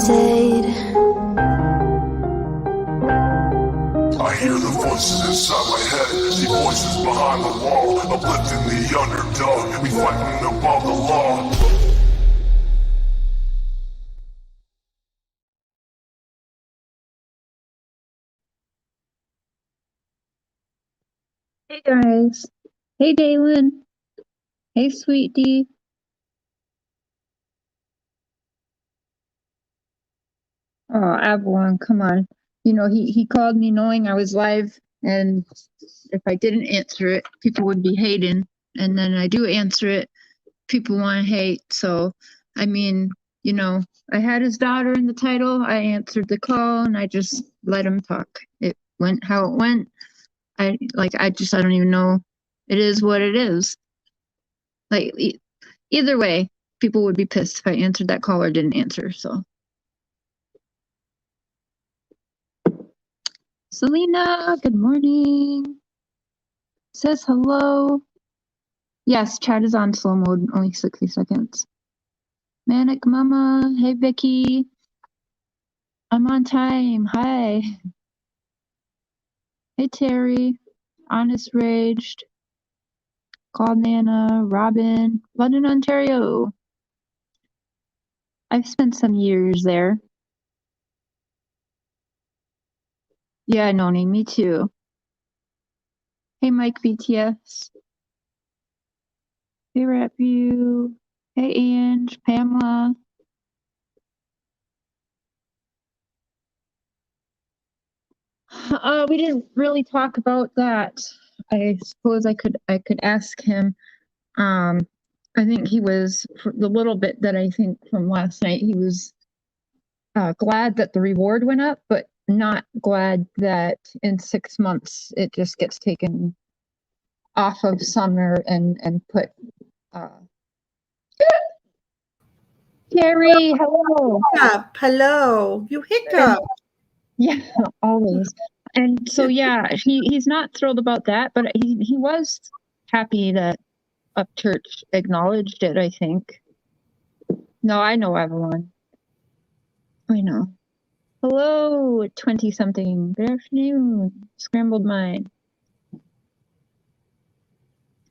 wanted. I hear the voices inside my head, see voices behind the wall, uplifting the underdog, we fighting above the law. Hey guys. Hey Dalen. Hey Sweet D. Oh, Avalon, come on. You know, he called me knowing I was live, and if I didn't answer it, people would be hating. And then I do answer it, people want to hate. So, I mean, you know, I had his daughter in the title. I answered the call and I just let him talk. It went how it went. I don't even know. It is what it is. Like, either way, people would be pissed if I answered that call or didn't answer. So, Selena, good morning. Says hello. Yes, chat is on slow mode, only 60 seconds. Manic Mama, hey Vicky. I'm on time. Hi. Hey Terry. Honest Raged. Called Nana, Robin, London, Ontario. I've spent some years there. Yeah, Noni, me too. Hey Mike BTS. Hey Rap View. Hey Ange, Pamela. We didn't really talk about that. I suppose I could ask him. I think he was, for the little bit that I think from last night, he was glad that the reward went up, but not glad that in 6 months it just gets taken off of Summer and put. Carrie, hello. Hello. You hiccup. Yeah, always. And so yeah, he's not thrilled about that, but he was happy that Upchurch acknowledged it, I think. No, I know Avalon. I know. Hello, 20-something. Good afternoon. Scrambled mind.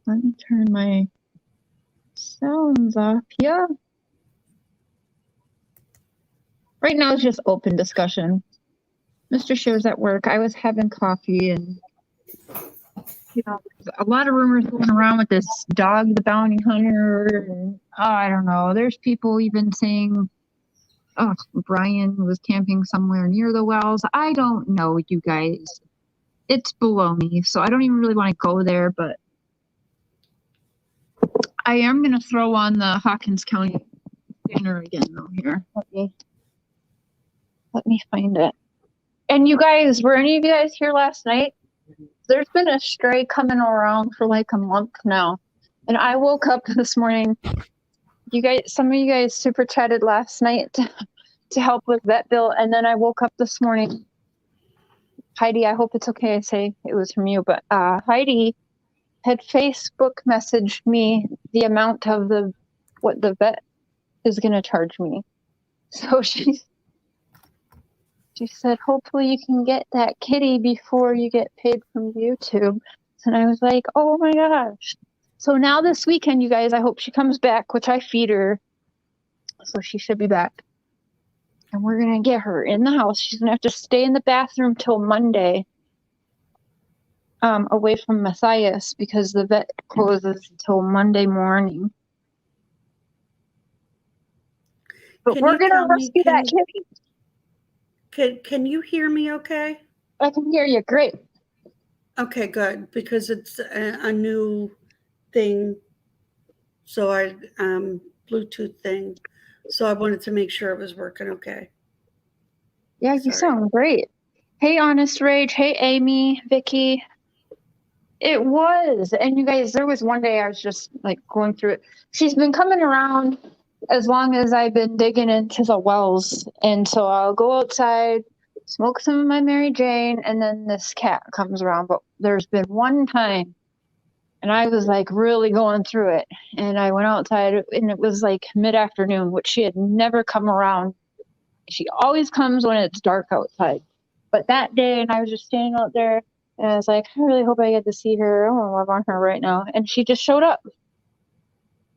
Let me turn my sounds off here. Right now it's just open discussion. Mr. Share's at work. I was having coffee and, you know, there's a lot of rumors going around with this Dog the Bounty Hunter. And, I don't know. There's people even saying, oh, Brian was camping somewhere near the wells. I don't know, you guys. It's below me, so I don't even really want to go there, but I am going to throw on the Hawkins County banner again, though, here. Let me find it. And you guys, were any of you guys here last night? There's been a stray coming around for like a month now. And I woke up this morning. Some of you guys super chatted last night to help with vet bill. And then I woke up this morning. Heidi, I hope it's okay I say it was from you, but Heidi had Facebook messaged me the amount of what the vet is going to charge me. So she said, hopefully you can get that kitty before you get paid from YouTube. And I was like, oh my gosh. So now this weekend, you guys, I hope she comes back, which I feed her. So she should be back. And we're going to get her in the house. She's going to have to stay in the bathroom till Monday, away from Matthias, because the vet closes until Monday morning. But we're going to rescue that kitty. Can you hear me okay? I can hear you. Great. Okay, good. Because it's a new thing. So Bluetooth thing. So I wanted to make sure it was working okay. Yeah, you sound great. Hey, Honest Rage. Hey, Amy, Vicky. It was. And you guys, there was one day I was just like going through it. She's been coming around as long as I've been digging into the wells. And so I'll go outside, smoke some of my Mary Jane, and then this cat comes around. But there's been one time, and I was like really going through it. And I went outside, and it was like mid-afternoon, which she had never come around She always comes when it's dark outside. But that day, and I was just standing out there, and I was like, I really hope I get to see her. I want to love on her right now. And she just showed up.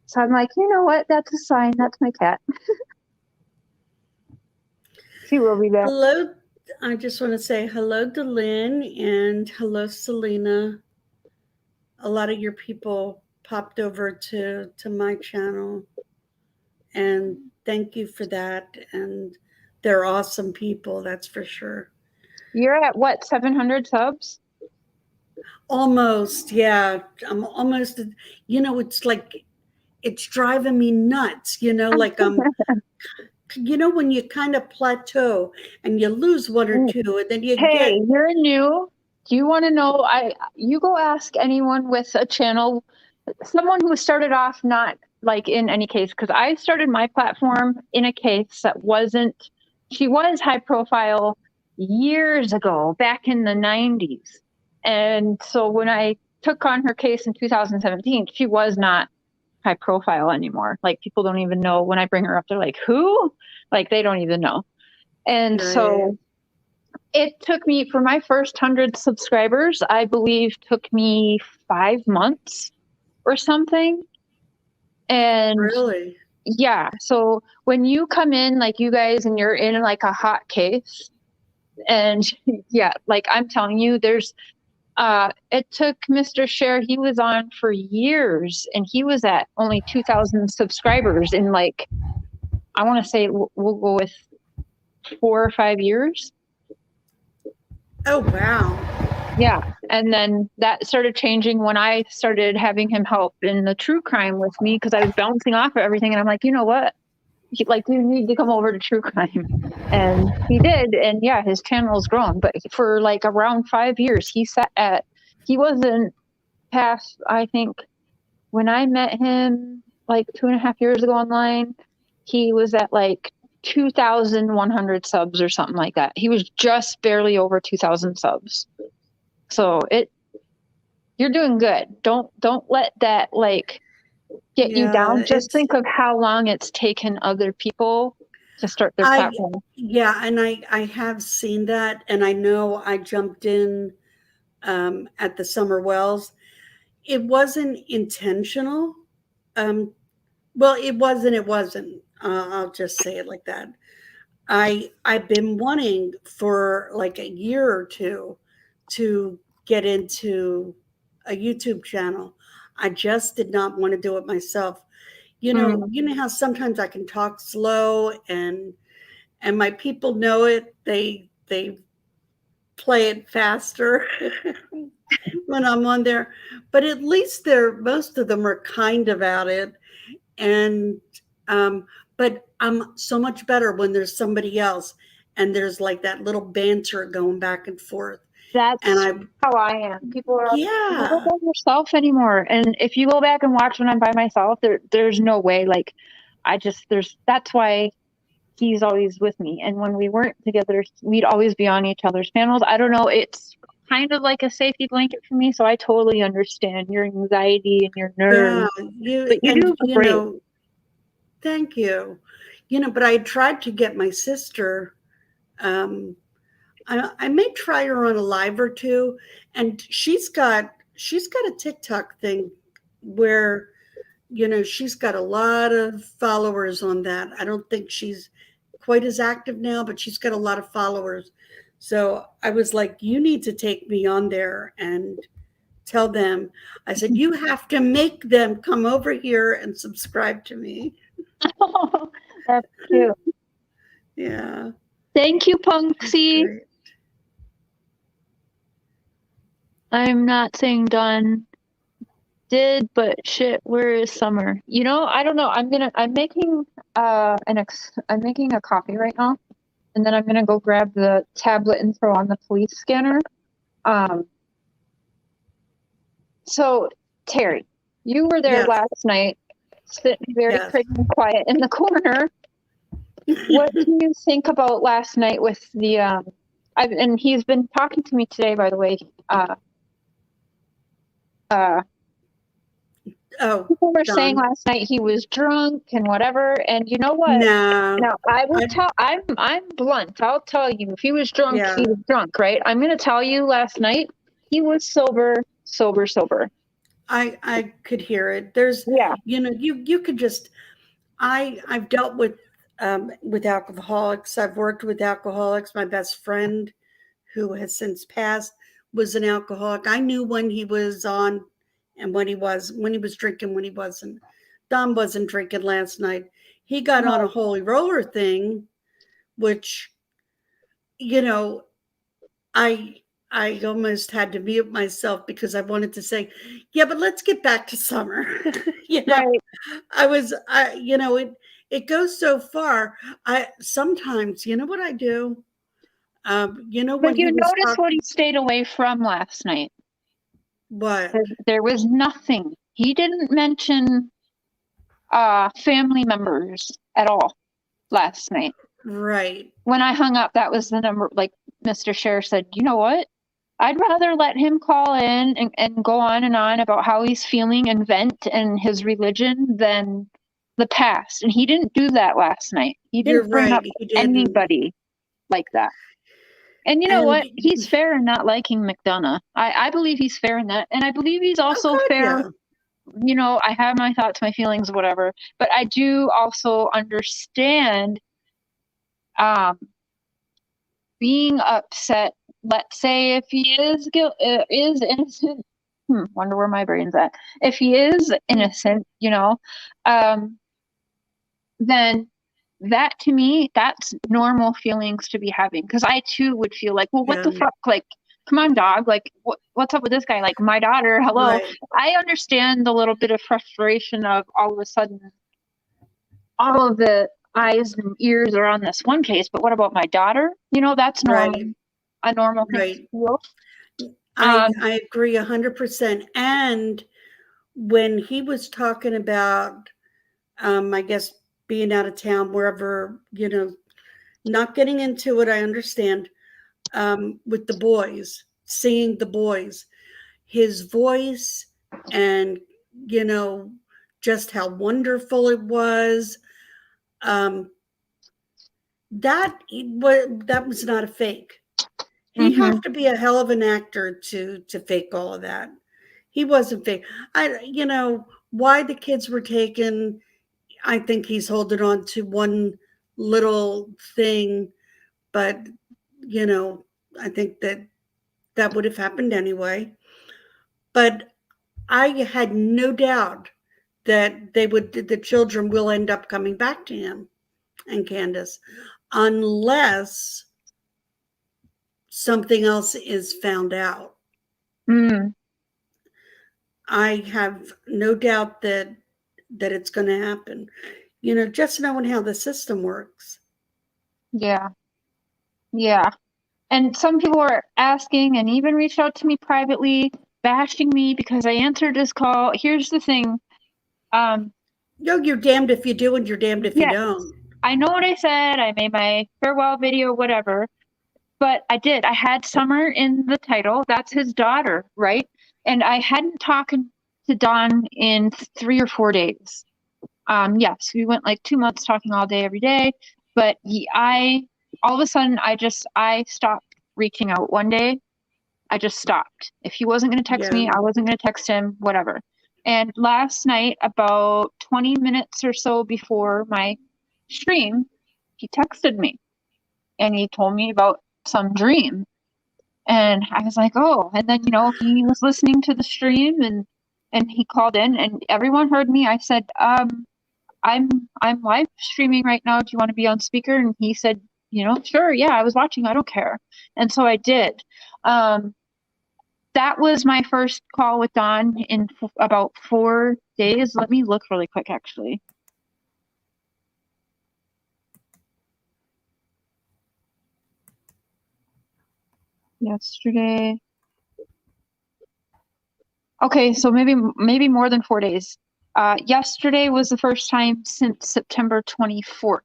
So I'm like, you know what? That's a sign. That's my cat. She will be back. Hello. I just want to say hello to Lynn and hello, Selena. A lot of your people popped over to my channel, and thank you for that. And they're awesome people, that's for sure. You're at what, 700 subs? Almost, yeah. I'm almost, it's like, it's driving me nuts, like when you kind of plateau and you lose one or two and then you Hey, you're new. Do you want to know? You go ask anyone with a channel, someone who started off not like in any case, because I started my platform in a case that wasn't, she was high profile years ago, back in the 90s. And so when I took on her case in 2017, she was not high profile anymore. Like, people don't even know. When I bring her up, they're like, who? Like, they don't even know. And so it took me, for my first 100 subscribers, I believe took me 5 months or something. And really, yeah, so when you come in, like you guys, and you're in like a hot case, and yeah, like I'm telling you, there's it took Mr. Share, he was on for years, and he was at only 2,000 subscribers in, like, I want to say we'll go with 4 or 5 years. oh wow. Yeah. And then that started changing when I started having him help in the true crime with me, because I was bouncing off of everything. And I'm like, you know what? Like, you need to come over to true crime. And he did. And yeah, his channel's grown. But for like around 5 years, he wasn't past, I think, when I met him like 2.5 years ago online, he was at like 2,100 subs or something like that. He was just barely over 2,000 subs. So you're doing good. Don't let that like get you down. Just think of how long it's taken other people to start their platform. Yeah, and I have seen that, and I know I jumped in at the Summer Wells. It wasn't intentional. Well, it wasn't. I'll just say it like that. I've been wanting for like a year or two to get into a YouTube channel. I just did not want to do it myself. You know how sometimes I can talk slow, and my people know it. They play it faster when I'm on there. But at least most of them are kind about it. And but I'm so much better when there's somebody else and there's like that little banter going back and forth. That's how I am. People are like, don't by yourself anymore. And if you go back and watch when I'm by myself, there's no way. Like, that's why he's always with me. And when we weren't together, we'd always be on each other's panels. I don't know. It's kind of like a safety blanket for me. So I totally understand your anxiety and your nerves. Yeah, but you do great. Thank you. But I tried to get my sister. I may try her on a live or two, and she's got a TikTok thing where, she's got a lot of followers on that. I don't think she's quite as active now, but she's got a lot of followers. So I was like, you need to take me on there and tell them. I said, you have to make them come over here and subscribe to me. Oh, that's cute. Yeah. Thank you, Punksy. I'm not saying done. Did, but shit, where is summer? I don't know. I'm making a coffee right now, and then I'm gonna go grab the tablet and throw on the police scanner. So Terry, you were there last night, sitting very pretty and quiet in the corner. What do you think about last night with the and he's been talking to me today, by the way. Oh, People were saying Don. last night he was drunk and whatever. And you know what? No. Now I will I- tell. I'm blunt. I'll tell you. If he was drunk, Yeah. he was drunk, right? I'm going to tell you. Last night he was sober, sober, sober. I could hear it. There's, Yeah. you could just. I've dealt with alcoholics. I've worked with alcoholics. My best friend, who has since passed, was an alcoholic. I knew when he was on, and when he was drinking, when he wasn't. Don wasn't drinking last night. He got on a No. holy roller thing, which, you know, I I almost had to mute myself because I wanted to say, yeah, but let's get back to summer. Right. It goes so far. I sometimes, you know what I do? When But he you was notice what talking, he stayed away from last night. what? There was nothing. He didn't mention family members at all last night. Right. When I hung up, that was the number. Like Mr. Sheriff said, you know what? I'd rather let him call in and go on and on about how he's feeling and vent and his religion than the past. And he didn't do that last night. He You're didn't bring right. up He didn't. anybody like that. And you know And what? He's fair in not liking McDonough. I believe he's fair in that. And I believe he's also good, fair. yeah. You know, I have my thoughts, my feelings, whatever. But I do also understand being upset. Let's say if he is innocent. Wonder where my brain's at. If he is innocent, then that to me, that's normal feelings to be having. Because I too would feel like, well, what the Yeah. fuck? Like, come on, dog. Like, what's up with this guy? Like, my daughter, hello. Right. I understand the little bit of frustration of all of a sudden, all of the eyes and ears are on this one case, but what about my daughter? That's normal. Right. A normal thing Right. to feel. I agree 100%. And when he was talking about, I guess, being out of town, wherever, not getting into it, I understand, with the boys, seeing the boys, his voice, and, just how wonderful it was. That was not a fake. He'd have to be a hell of an actor to fake all of that. He wasn't fake. Why the kids were taken, I think he's holding on to one little thing, but I think that would have happened anyway. But I had no doubt that the children will end up coming back to him and Candace, unless something else is found out. I have no doubt that it's going to happen. Just knowing how the system works. Yeah. Yeah. And some people are asking and even reached out to me privately, bashing me because I answered this call. Here's the thing. You're damned if you do and you're damned if you don't. I know what I said. I made my farewell video, whatever. But I did. I had Summer in the title. That's his daughter, right? And I hadn't talked to Don in 3 or 4 days. Yes, we went like 2 months talking all day, every day. But all of a sudden, I stopped reaching out one day. I just stopped. If he wasn't going to text me, I wasn't going to text him, whatever. And last night, about 20 minutes or so before my stream, he texted me and he told me about some dream. And I was like, oh, and then, he was listening to the stream and he called in and everyone heard me. I said, I'm live streaming right now. Do you want to be on speaker? And he said, sure. Yeah, I was watching. I don't care. And so I did. That was my first call with Don in about 4 days. Let me look really quick, actually. Yesterday. Okay, so maybe more than 4 days. Yesterday was the first time since September 24th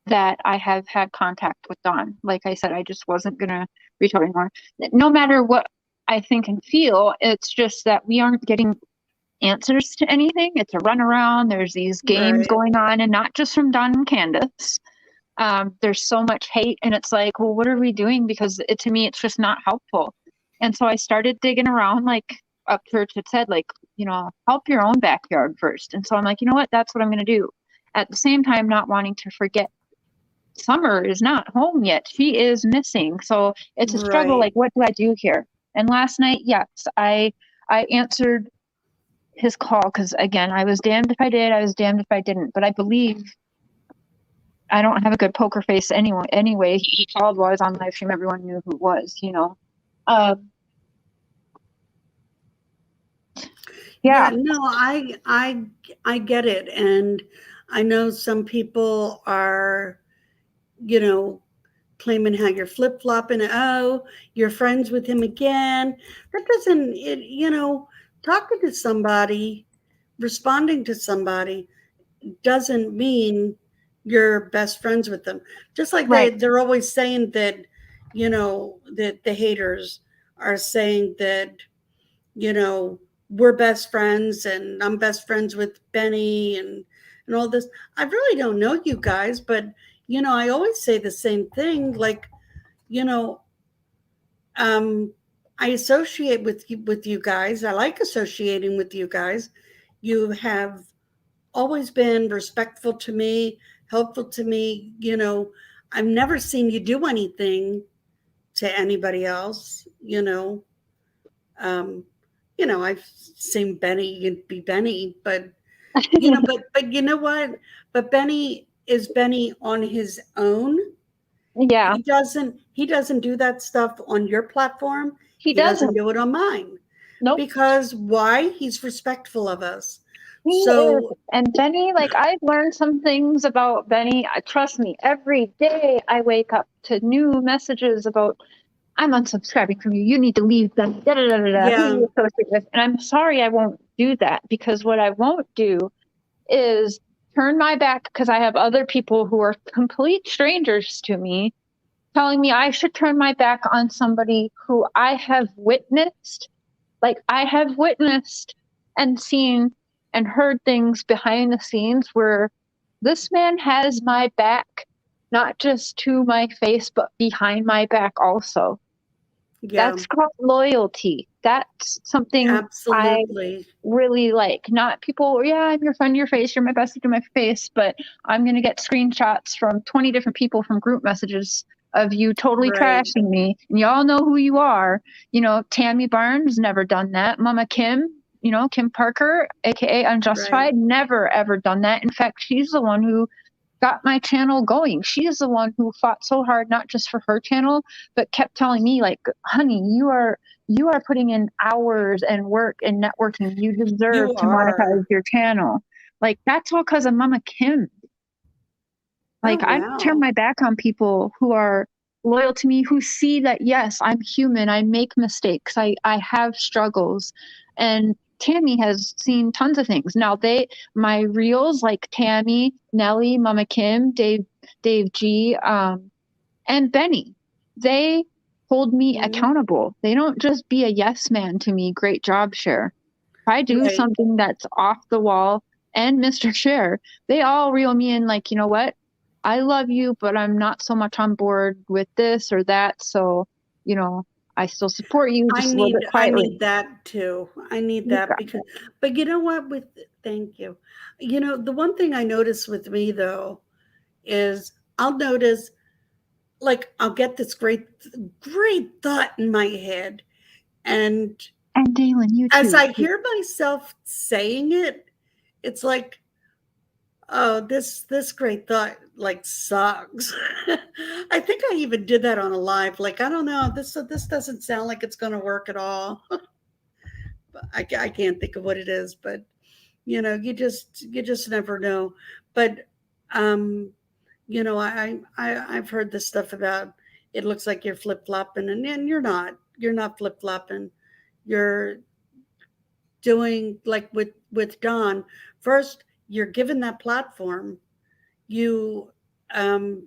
that I have had contact with Don. Like I said, I just wasn't going to reach out anymore. No matter what I think and feel, it's just that we aren't getting answers to anything. It's a runaround. There's these games Right. going on, and not just from Don and Candace. There's so much hate, and it's like, well, what are we doing? Because to me, it's just not helpful. And so I started digging around, like Up Church had said, like, help your own backyard first. And so I'm like, you know what? That's what I'm going to do. At the same time, not wanting to forget Summer is not home yet. She is missing. So it's a struggle. Right. Like, what do I do here? And last night, yes, I answered his call because, again, I was damned if I did. I was damned if I didn't. But I believe I don't have a good poker face anyway. He called while I was on live stream. Everyone knew who it was, Yeah, yeah. no, I get it. And I know some people are, claiming how you're flip-flopping. Oh, you're friends with him again. That doesn't, talking to somebody, responding to somebody doesn't mean you're best friends with them. Just like Right. they're always saying that, that the haters are saying that, we're best friends and I'm best friends with Benny and all this. I really don't know you guys, but I always say the same thing. Like, I associate with you guys. I like associating with you guys. You have always been respectful to me, helpful to me. I've never seen you do anything to anybody else. I've seen Benny be Benny, but but you know what? But Benny is Benny on his own. Yeah, He doesn't do that stuff on your platform. he He doesn't doesn't. do it on mine. Nope. Because why? He's respectful of us. He is. So And Benny, like, I've learned some things about Benny. Trust me, every day I wake up to new messages about, I'm unsubscribing from you. You need to leave them. Da, da, da, da, da. Who yeah, do you associate with? And I'm sorry I won't do that, because what I won't do is turn my back, because I have other people who are complete strangers to me telling me I should turn my back on somebody who I have witnessed. Like, I have witnessed and seen and heard things behind the scenes where this man has my back, not just to my face, but behind my back also. yeah, That's called loyalty. That's something I absolutely. really like. Not people, yeah, I'm your friend, your face, you're my bestie to my face, but I'm going to get screenshots from 20 different people from group messages of you totally Right, trashing me. And y'all know who you are. Tammy Barnes never done that. Mama Kim, Kim Parker, aka right, Unjustified, never ever done that. In fact, she's the one who got my channel going. She is the one who fought so hard, not just for her channel, but kept telling me, like, honey, you are putting in hours and work and networking. You deserve you to monetize are. your channel. Like, that's all because of Mama Kim. Oh Like, I turn wow. my back on people who are loyal to me, who see that, yes, I'm human. I make mistakes. I have struggles. And Tammy has seen tons of things. Now, my reels, like Tammy, Nelly, Mama Kim, Dave G, and Benny, they hold me Mhm. accountable. They don't just be a yes man to me. Great job, Share. If I do Right. something that's off the wall, and Mr. Share, they all reel me in, like, you know what? I love you, but I'm not so much on board with this or that. So, I still support you just a little bit I quietly. need that too. I need You that got because but you know what, thank you. The one thing I notice with me though is I'll notice, like, I'll get this great thought in my head, and And Dalen, you as too. I hear myself saying it, it's like, oh, this great thought like sucks. I think I even did that on a live. Like, I don't know, this doesn't sound like it's going to work at all. I can't think of what it is, but you just never know. But I've heard this stuff about, it looks like you're flip flopping, and you're not. You're not flip flopping. You're doing like with Don. First, you're given that platform. You um,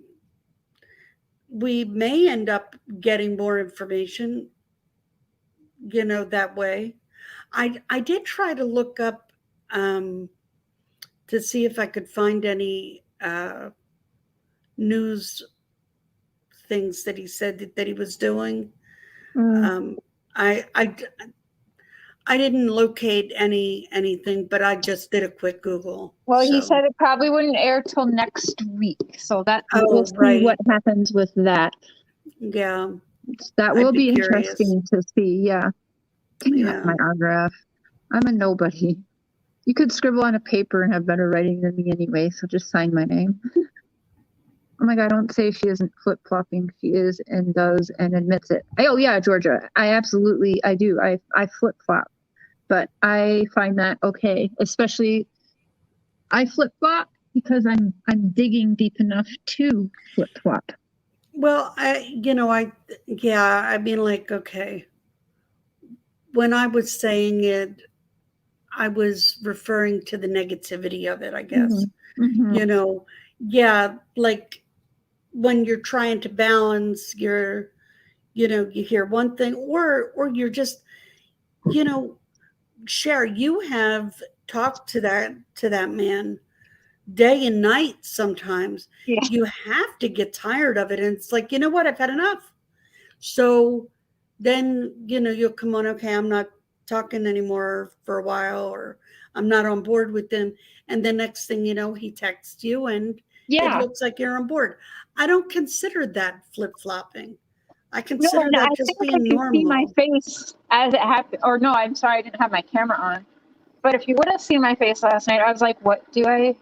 we may end up getting more information, that way. I did try to look up to see if I could find any news things that he said that he was doing. Mm. I I didn't locate anything, but I just did a quick Google. Well, he So, said it probably wouldn't air till next week, so that oh, we'll see right. what happens with that. Yeah, That I'd will be be curious. interesting to see. Yeah. Can you Yeah. have my autograph? I'm a nobody. You could scribble on a paper and have better writing than me anyway, so just sign my name. Oh my God, don't say she isn't flip-flopping. She is and does and admits it. Oh yeah, Georgia. I do. I flip-flop. But I find that okay, especially I flip-flop because I'm digging deep enough to flip-flop. Well, I mean, like, okay. When I was saying it, I was referring to the negativity of it, I guess. Mm-hmm. Yeah, like when you're trying to balance you hear one thing, or you're just, you know, Cher, you have talked to that man day and night sometimes. Yeah. You have to get tired of it. And it's like, you know what, I've had enough. So then, you'll come on, okay, I'm not talking anymore for a while, or I'm not on board with them. And the next thing you know, he texts you and it Yeah. looks like you're on board. I don't consider that flip flopping. I No, consider and I that just think if being you see my normal. face as it happened, or no, I'm sorry, I didn't have my camera on. But if you would have seen my face last night, I was like, what do I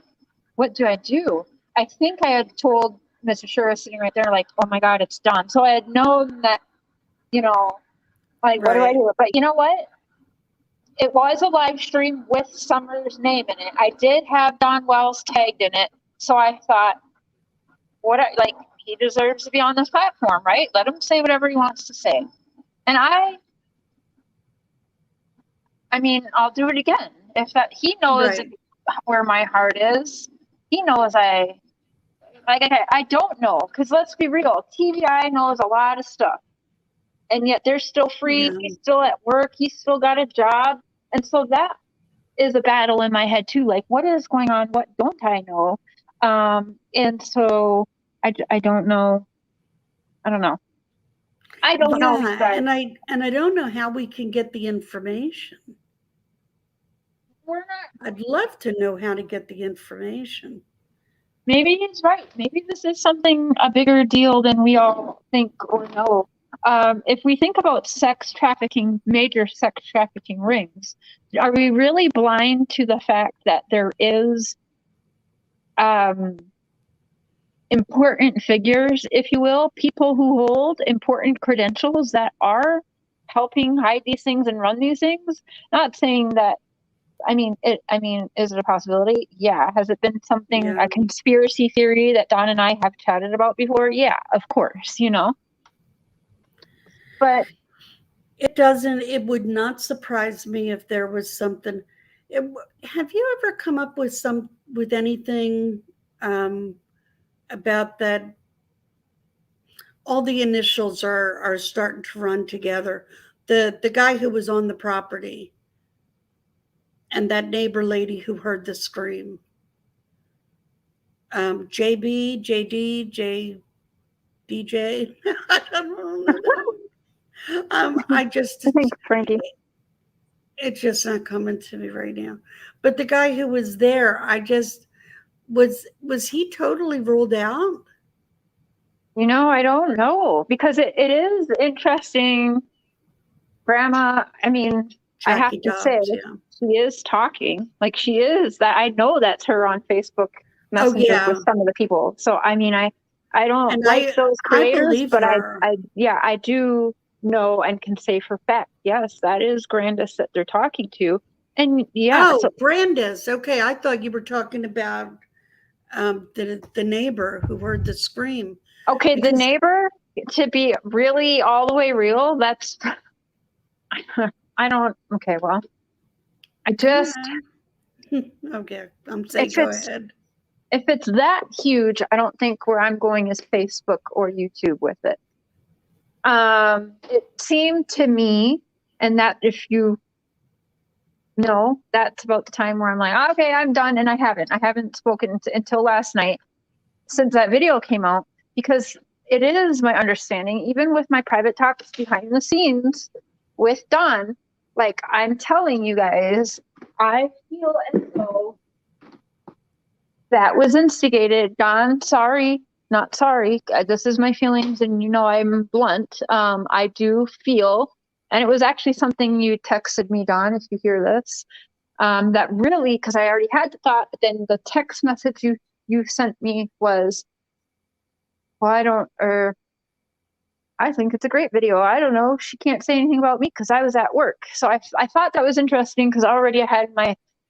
do? I think I had told Mr. Shura sitting right there, like, oh my God, it's done. So I had known that, like, what do I Right. do? But you know what? It was a live stream with Summer's name in it. I did have Don Wells tagged in it. So I thought, he deserves to be on this platform, right? Let him say whatever he wants to say. And I mean, I'll do it again. If that he knows Right. where my heart is, he knows I don't know, because let's be real, TVI knows a lot of stuff, and yet they're still free. Yeah. He's still at work. He's still got a job, and so that is a battle in my head too. Like, what is going on? What don't I know? And so I don't know. I don't know. I don't know. Yeah, and I don't know how we can get the information. We're not. I'd love to know how to get the information. Maybe he's right. Maybe this is something a bigger deal than we all think or know. If we think about sex trafficking, major sex trafficking rings, are we really blind to the fact that there is important figures, if you will, people who hold important credentials that are helping hide these things and run these things? Not saying that. I mean, is it a possibility? Yeah. Has it been something, Yeah. a conspiracy theory that Don and I have chatted about before? Yeah, of course, But It would not surprise me if there was something. Have you ever come up with anything about that? All the initials are starting to run together. The guy who was on the property and that neighbor lady who heard the scream. JB, JD, JBJ. I don't know. I think Frankie. it's just not coming to me right now. But the guy who was there, was he totally ruled out? I don't know, because it is interesting. Grandma, I mean, I have Jackie to say, Dobbs, yeah. she is talking. Like, she is. That I know that's her on Facebook Messenger yeah. with some of the people. So, I mean, I don't And like those I creators, believe but her. I do know and can say for fact, yes, that is Grandis that they're talking to. And yeah, so Brandis. Okay, I thought you were talking about the neighbor who heard the scream. okay, the Because neighbor, to be really all the way real, that's I don't. Okay, well, I just okay, I'm saying go ahead. if it's that huge, I don't think where I'm going is Facebook or YouTube with it. It seemed to me, and that if you no, that's about the time where I'm like, okay, I'm done. And I haven't spoken until last night since that video came out, because it is my understanding, even with my private talks behind the scenes with Dawn, like I'm telling you guys, I feel as though that was instigated. Dawn, sorry, not sorry. This is my feelings, and I'm blunt. I do feel, and it was actually something you texted me, Dawn, if you hear this, that really, because I already had the thought, but then the text message you sent me was, well, I think it's a great video. I don't know. She can't say anything about me because I was at work. So I thought that was interesting because already I had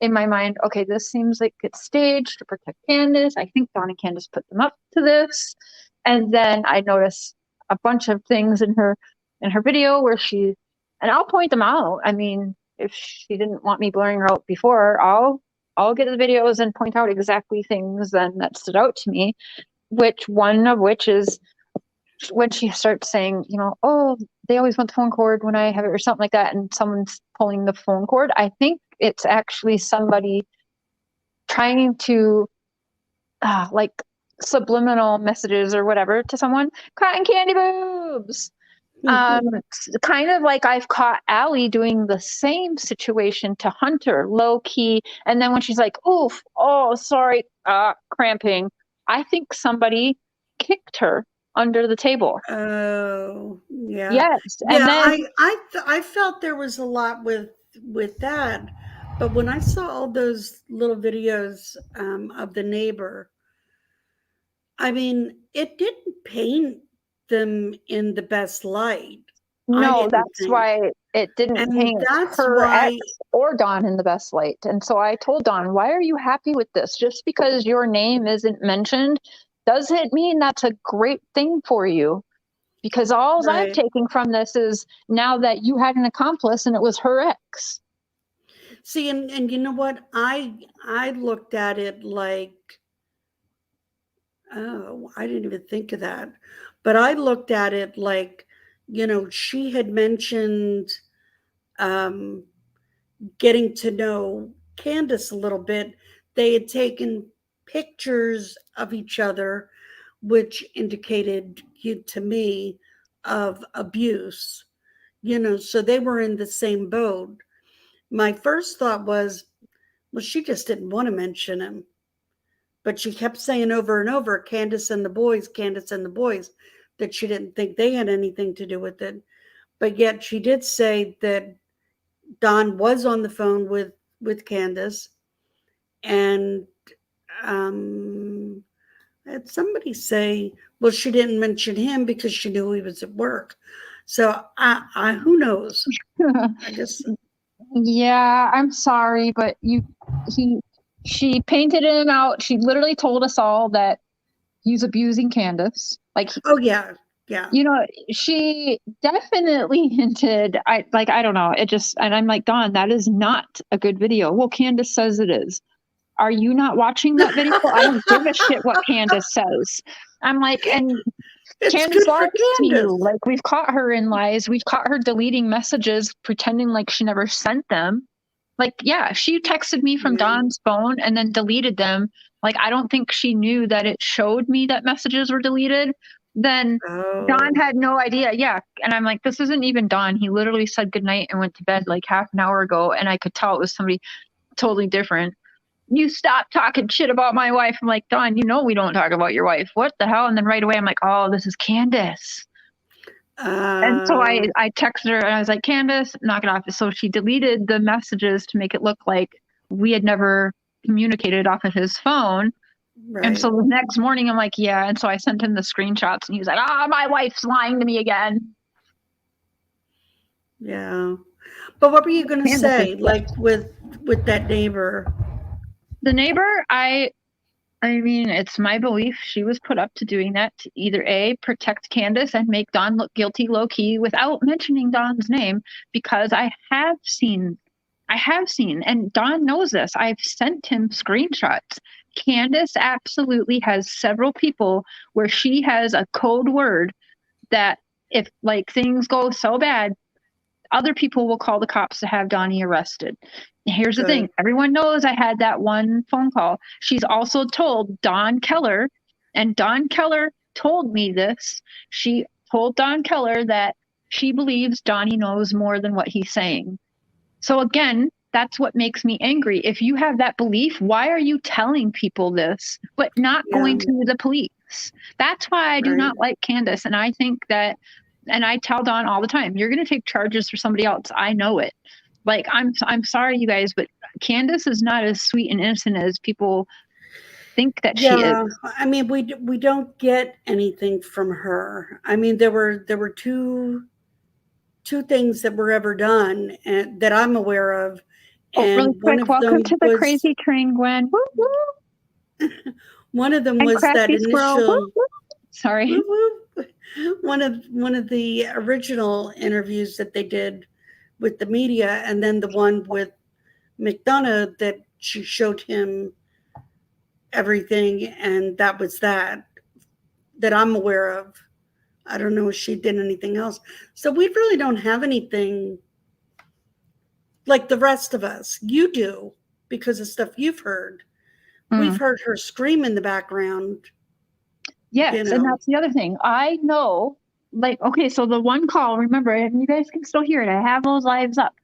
in my mind, okay, this seems like it's staged to protect Candace. I think Dawn and Candace put them up to this. And then I noticed a bunch of things in her video where and I'll point them out. I mean, if she didn't want me blurring her out before, I'll get the videos and point out exactly things then that stood out to me, one of which is when she starts saying, oh, they always want the phone cord when I have it, or something like that, and someone's pulling the phone cord. I think it's actually somebody trying to like subliminal messages or whatever to someone, cotton candy boobs. Kind of like I've caught Allie doing the same situation to Hunter, low key. And then when she's like, oof, oh, sorry, cramping, I think somebody kicked her under the table. Oh, yeah. Yes. Yeah, And then I felt there was a lot with that. But when I saw all those little videos of the neighbor, I mean, it didn't paint them in the best light. no, that's why it didn't And paint that's her why, ex or Dawn in the best light. And so I told Dawn, why are you happy with this? Just because your name isn't mentioned doesn't mean that's a great thing for you. Because all I'm right. taking from this is now that you had an accomplice and it was her ex. See, and you know what? I looked at it like, oh, I didn't even think of that. But I looked at it like, she had mentioned um, getting to know Candace a little bit. They had taken pictures of each other, which indicated to me of abuse, so they were in the same boat. My first thought was, well, she just didn't want to mention him. But she kept saying over and over, Candace and the boys, that she didn't think they had anything to do with it. But yet she did say that Don was on the phone with Candace, and had somebody say, well, she didn't mention him because she knew he was at work. So I who knows? I guess. Yeah, I'm sorry, but she painted him out. She literally told us all that he's abusing Candace. Like, Oh yeah, yeah. She definitely hinted. I don't know. And I'm like, Dawn, that is not a good video. Well, Candace says it is. Are you not watching that video? I don't give a shit what Candace says. I'm like, and It's Candace good for lies to you. Candace. Like, we've caught her in lies. We've caught her deleting messages, pretending like she never sent them. Like, yeah, she texted me from Dawn's phone and then deleted them. Like, I don't think she knew that it showed me that messages were deleted. Then Dawn had no idea. Yeah. And I'm like, this isn't even Dawn. He literally said goodnight and went to bed like half an hour ago. And I could tell it was somebody totally different. You stop talking shit about my wife. I'm like, Dawn, we don't talk about your wife. What the hell? And then right away, I'm like, oh, this is Candace. And so I texted her and I was like, Candace, knock it off. So she deleted the messages to make it look like we had never communicated off of his phone. Right. And so the next morning I'm like, yeah. And so I sent him the screenshots and he was like, my wife's lying to me again. Yeah. But what were you going to say? Like with that neighbor? The neighbor, I mean, it's my belief she was put up to doing that to either A, protect Candace and make Dawn look guilty low-key without mentioning Dawn's name, because I have seen, and Dawn knows this, I've sent him screenshots. Candace absolutely has several people where she has a code word that if like things go so bad, other people will call the cops to have Donnie arrested. And here's the Good. thing. Everyone knows I had that one phone call. She's also told Don Keller, and Don Keller told me this. She told Don Keller that she believes Donnie knows more than what he's saying. So again, that's what makes me angry. If you have that belief, why are you telling people this, but not going to the police? That's why I do not like Candace. And I think that, and I tell Don all the time, you're going to take charges for somebody else. I know it. Like, I'm sorry, you guys, but Candace is not as sweet and innocent as people think that she is. I mean, we don't get anything from her. I mean, there were two things that were ever done and that I'm aware of. Oh, and really quick, welcome to the crazy train, Gwen. Woo, woo. One of them And was that Squirrel. initial. Woo, woo. Sorry. Woo, woo. One of the original interviews that they did with the media, and then the one with McDonough that she showed him everything, and that was that I'm aware of. I don't know if she did anything else. So we really don't have anything like the rest of us. You do, because of stuff you've heard. We've heard her scream in the background. Yes, you know. and that's the other thing. I know, like, okay, so the one call, remember, and you guys can still hear it. I have those lives up.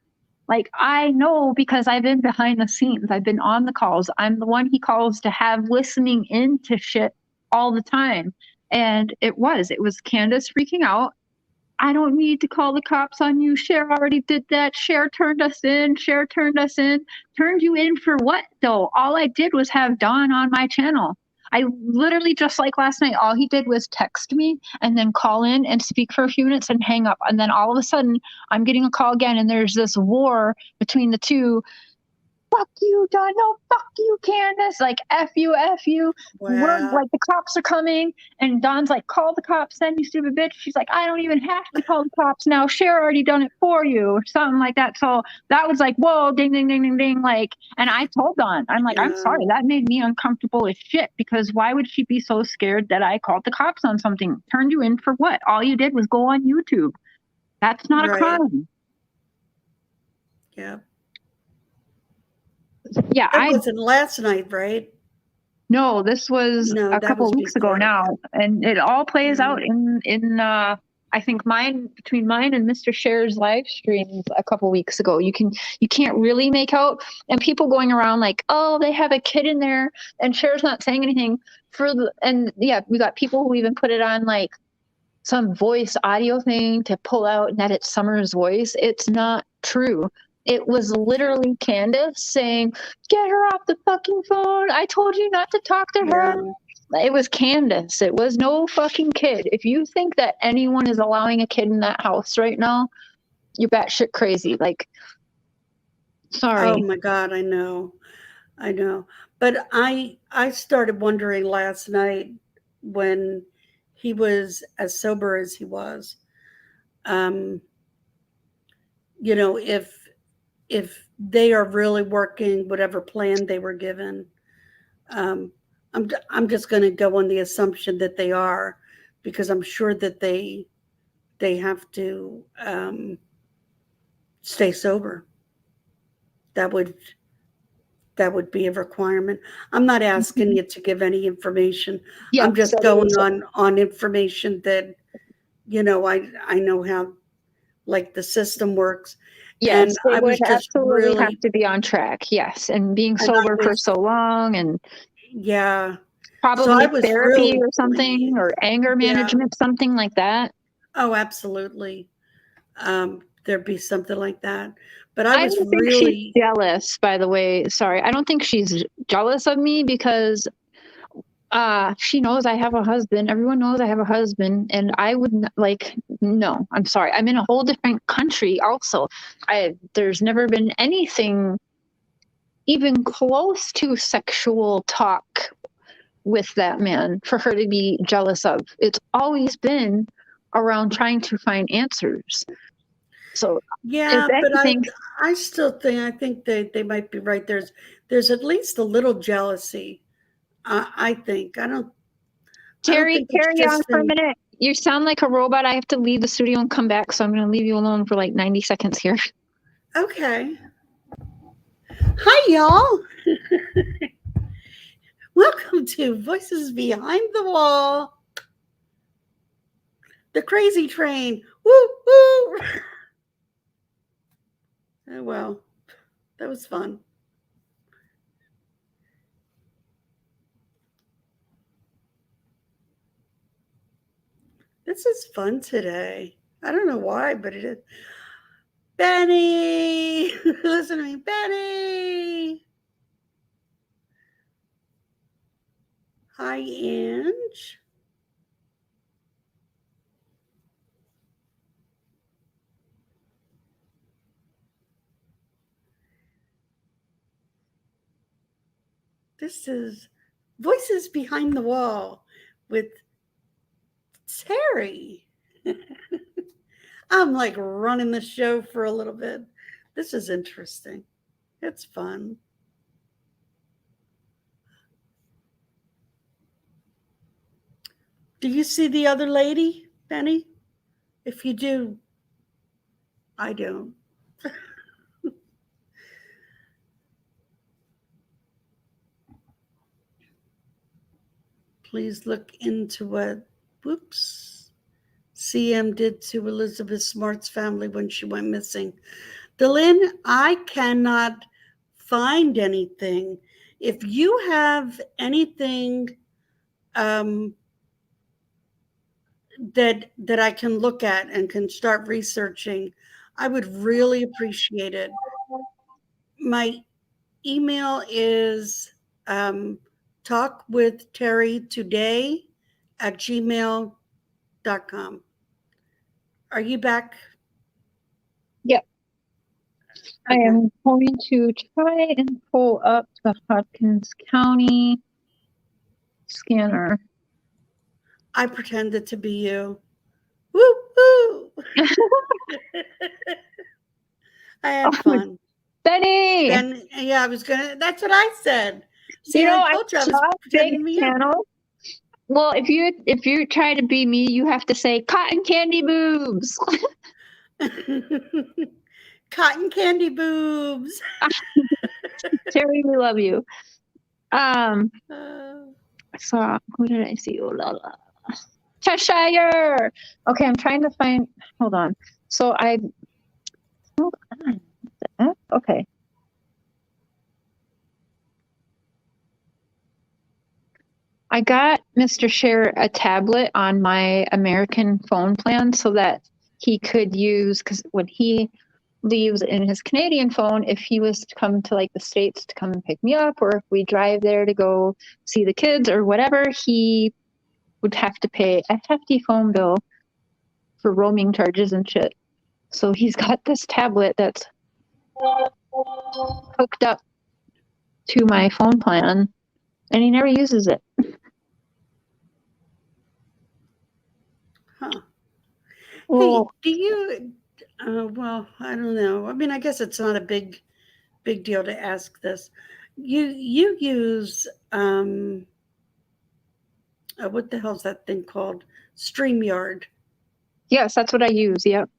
Like, I know because I've been behind the scenes. I've been on the calls. I'm the one he calls to have listening into shit all the time. And it was Candace freaking out. I don't need to call the cops on you. Cher already did that. Cher turned us in. Turned you in for what, though? All I did was have Dawn on my channel. I literally, just like last night, all he did was text me and then call in and speak for a few minutes and hang up. And then all of a sudden, I'm getting a call again, and there's this war between the two. Fuck you, Dawn. No, fuck you, Candace. Like, F you. Wow. We're like, the cops are coming. And Dawn's like, call the cops then, you stupid bitch. She's like, I don't even have to call the cops now. Cher already done it for you, or something like that. So that was like, whoa, ding, ding, ding, ding, ding. Like, and I told Dawn, I'm like, I'm sorry. That made me uncomfortable as shit, because why would she be so scared that I called the cops on something? Turned you in for what? All you did was go on YouTube. That's not a crime. Yeah. Yeah, That wasn't last night, right? No, this was a couple of weeks ago now, and it all plays out in I think between mine and Mr. Cher's live streams a couple weeks ago. You can't really make out, and people going around like, oh, they have a kid in there, and Cher's not saying anything we got people who even put it on like some voice audio thing to pull out and that it's Summer's voice. It's not true. It was literally Candace saying, get her off the fucking phone. I told you not to talk to her. It was Candace. It was no fucking kid. If you think that anyone is allowing a kid in that house right now, you're batshit crazy. Like, sorry. Oh my God, I know. But I started wondering last night when he was as sober as he was, if they are really working whatever plan they were given. I'm just going to go on the assumption that they are, because I'm sure that they have to stay sober. That would be a requirement. I'm not asking you to give any information. Yeah, I'm just going on information that, I know how like the system works. Yes, and they would absolutely have to be on track. Yes, and being sober for so long, and probably therapy or something, or anger management, something like that. Oh, absolutely. There'd be something like that. But I don't think she's jealous. By the way, sorry, I don't think she's jealous of me, because she knows I have a husband. Everyone knows I have a husband, and I would no, I'm sorry. I'm in a whole different country also. There's never been anything even close to sexual talk with that man for her to be jealous of. It's always been around trying to find answers. So yeah, but I still think they might be right. There's at least a little jealousy. I think. I don't. Terry, carry on for a minute. You sound like a robot. I have to leave the studio and come back, so I'm going to leave you alone for like 90 seconds here. Okay. Hi, y'all. Welcome to Voices Behind the Wall. The crazy train. Woo, woo. Oh, well, that was fun. This is fun today. I don't know why, but it is. Benny! Listen to me, Benny! Hi, Ange. This is Voices Behind the Wall with Terry. I'm like running the show for a little bit. This is interesting. It's fun. Do you see the other lady, Benny? If you do, I don't. Please look into what, whoops, CM did to Elizabeth Smart's family when she went missing. Delyn, I cannot find anything. If you have anything that I can look at and can start researching, I would really appreciate it. My email is talkwithterrytoday@gmail.com. Are you back? Yep. I am going to try and pull up the Hopkins County scanner. I pretended to be you. Woo woo! I had fun. Benny! Yeah, I was gonna. That's what I said. See, I told you I was saw pretending to be big you. channel. Well, if you try to be me, you have to say cotton candy boobs. Cotton candy boobs. Terry, we love you. Uh, So who did I see? Oh la la. Cheshire. Okay, I'm trying to find. Hold on. So hold on. Okay. I got Mr. Share a tablet on my American phone plan so that he could use, because when he leaves in his Canadian phone, if he was to come to like the States to come and pick me up, or if we drive there to go see the kids or whatever, he would have to pay a hefty phone bill for roaming charges and shit. So he's got this tablet that's hooked up to my phone plan and he never uses it. huh. Well, Hey, do you? Well, I don't know. I mean, I guess it's not a big deal to ask this. You use what the hell's that thing called? StreamYard. yes, that's what I use. Yep.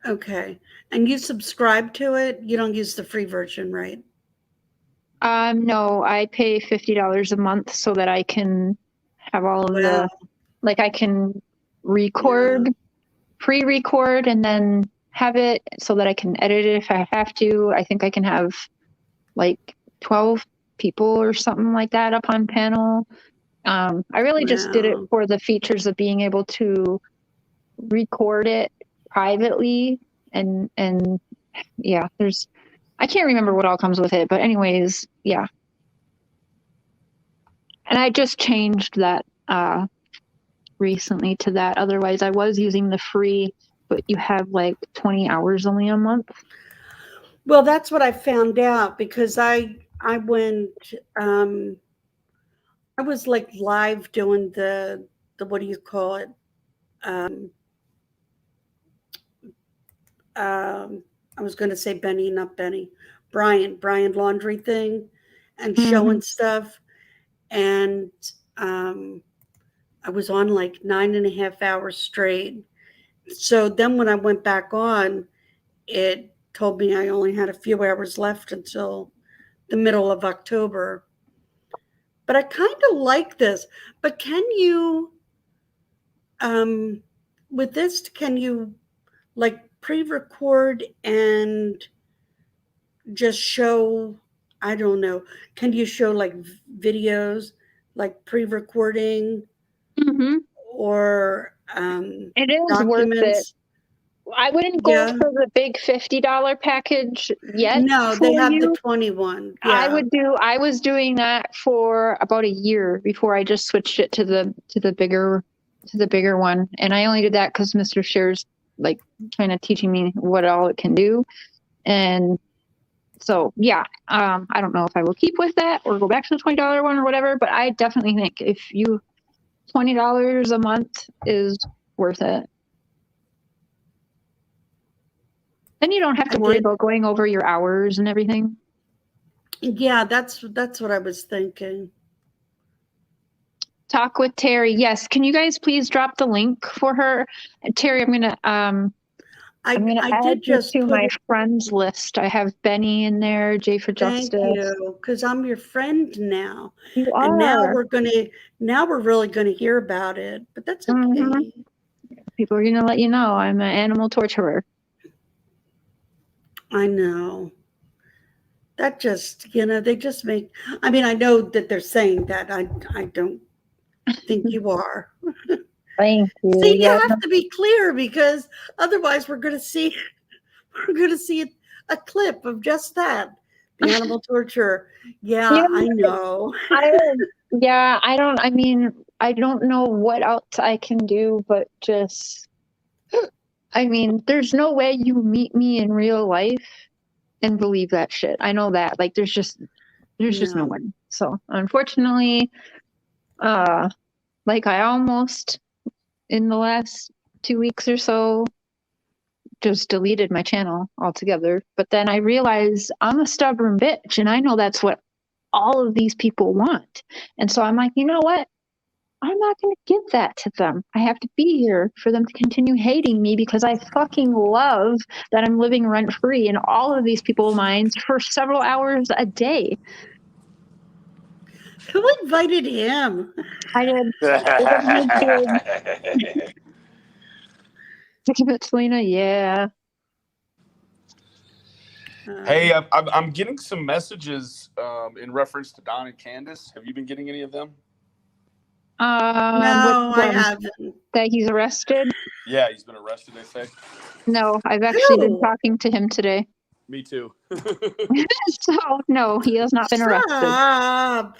Okay, and you subscribe to it. You don't use the free version, right? No, I pay $50 a month so that I can have all of the, like I can record, pre-record, and then have it so that I can edit it if I have to. I think I can have like 12 people or something like that up on panel. I really just did it for the features of being able to record it privately and yeah, I can't remember what all comes with it, but anyways, yeah. And I just changed that recently to that. Otherwise I was using the free, but you have like 20 hours only a month. Well, that's what I found out because I went I was like live doing the what do you call it? I was going to say Benny, not Benny, Brian Laundrie thing and showing stuff. And I was on like 9.5 hours straight. So then when I went back on, it told me I only had a few hours left until the middle of October. But I kind of like this. But can you, with this, can you like pre-record and just show, I don't know, can you show like videos, like pre-recording Mm-hmm. or It is worth it. documents? I wouldn't go Yeah. for the big $50 package yet. No, for they have the you. 21. I Yeah. I was doing that for about a year before I just switched it to the bigger one. And I only did that because Mr. Share's like kind of teaching me what all it can do. And so yeah, I don't know if I will keep with that or go back to the $20 one or whatever, but I definitely think if you $20 a month is worth it. Then you don't have to worry about going over your hours and everything. Yeah, that's what I was thinking. Talk with Terry. Yes. Can you guys please drop the link for her? Terry, I'm gonna I add did you just to put my it, friends list. I have Benny in there, thank Jay4Justice. you, because I'm your friend now. You And are. now we're really gonna hear about it, but that's Mhm. okay. People are gonna let you know I'm an animal torturer. I know. That just, they just make, I mean, I know that they're saying that. I don't think you are. Thank you. See, you Yeah. have to be clear because otherwise we're going to see a clip of just that. The animal torture. Yeah, Yeah, I know. I don't know what else I can do, but just, there's no way you meet me in real life and believe that shit. I know that. Like, there's just no No. one. So, unfortunately, like I almost in the last 2 weeks or so just deleted my channel altogether. But then I realized I'm a stubborn bitch and I know that's what all of these people want. And so I'm like, you know what? I'm not going to give that to them. I have to be here for them to continue hating me because I fucking love that I'm living rent free in all of these people's minds for several hours a day. Who invited him? I did. Selena, yeah. Hey, I'm getting some messages in reference to Don and Candace. Have you been getting any of them? No, I haven't. That he's arrested? Yeah, he's been arrested, they say. No, I've actually been talking to him today. Me too. So, no, he has not been arrested. Stop.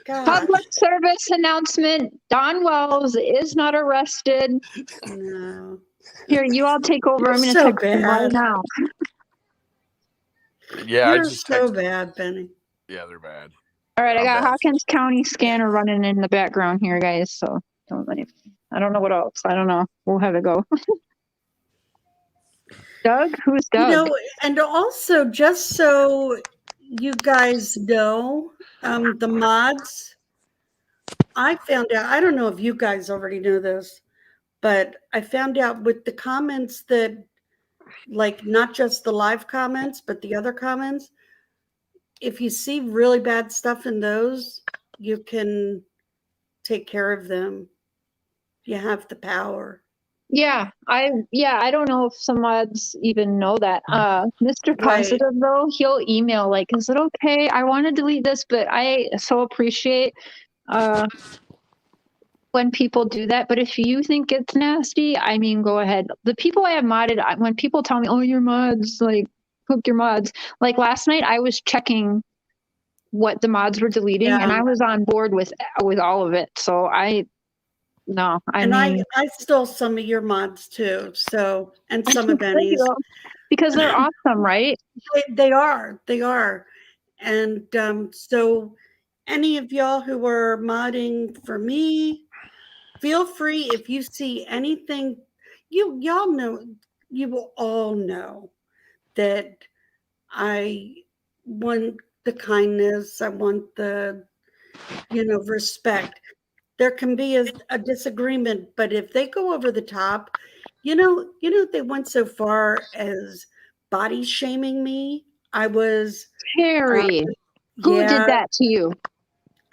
Public service announcement. Don Wells is not arrested. No. Here, you all take over. You're I'm going to so text him right bad. now. Yeah, You're I just so texted. bad, Benny. Yeah, they're bad. All right, I I'm got bad. Hawkins County scanner running in the background here, guys. So I don't know what else. I don't know. We'll have it go. Doug? Who's Doug? And also, just so you guys know, the mods, I found out, I don't know if you guys already know this, but I found out with the comments that, like, not just the live comments, but the other comments, if you see really bad stuff in those, you can take care of them. You have the power. Yeah, I don't know if some mods even know that. Mr. Positive though, he'll email like, is it okay? I want to delete this, but I so appreciate when people do that. But if you think it's nasty, go ahead. The people I have modded, when people tell me, oh, your mods, like, hook your mods. Like last night, I was checking what the mods were deleting, and I was on board with all of it. So I stole some of your mods too. So, and some of Benny's. Because they're awesome, right? They are. And so any of y'all who are modding for me, feel free if you see anything, y'all know, you will all know that I want the kindness, I want the, respect. there can be a disagreement, but if they go over the top, they went so far as body shaming me. I was, Harry, who yeah, did that to you?